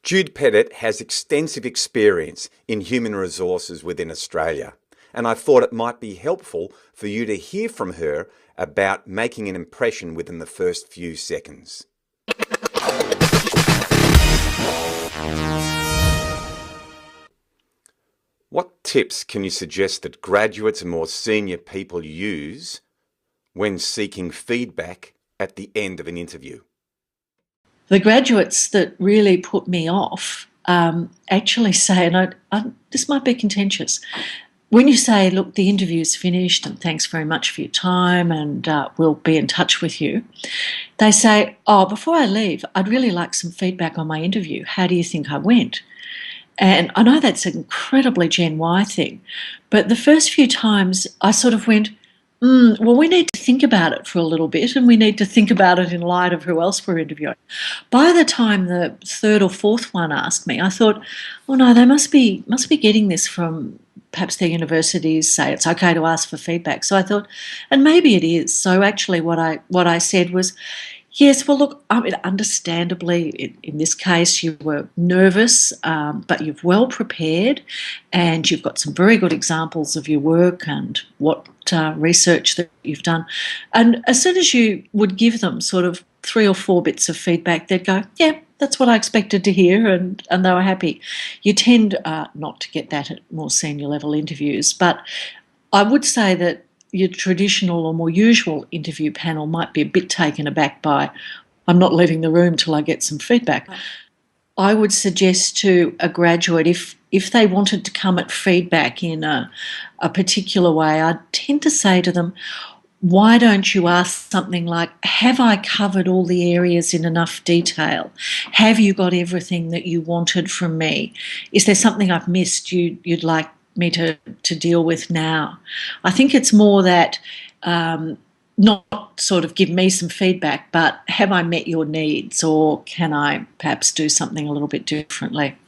Jude Pettitt has extensive experience in human resources within Australia, and I thought it might be helpful for you to hear from her about making an impression within the first few seconds. What tips can you suggest that graduates and more senior people use when seeking feedback at the end of an interview? The graduates that really put me off actually say, and this might be contentious, when you say, look, the interview's finished and thanks very much for your time and we'll be in touch with you, they say, oh, before I leave, I'd really like some feedback on my interview. How do you think I went? And I know that's an incredibly Gen Y thing, but the first few times I sort of went, well, we need to think about it for a little bit, and we need to think about it in light of who else we're interviewing. By the time the third or fourth one asked me, I thought, oh no, they must be getting this from perhaps their universities say it's okay to ask for feedback. So I thought, and maybe it is. So actually what I said was, yes, well, look, I mean, understandably, in this case, you were nervous, but you've well prepared and you've got some very good examples of your work and what research that you've done. And as soon as you would give them sort of 3 or 4 bits of feedback, they'd go, yeah, that's what I expected to hear, and they were happy. You tend not to get that at more senior level interviews, but I would say that your traditional or more usual interview panel might be a bit taken aback by, I'm not leaving the room till I get some feedback. I would suggest to a graduate, if they wanted to come at feedback in a particular way, I'd tend to say to them, why don't you ask something like, have I covered all the areas in enough detail? Have you got everything that you wanted from me? Is there something I've missed you'd like me to deal with now? I think it's more that not sort of give me some feedback, but have I met your needs, or can I perhaps do something a little bit differently?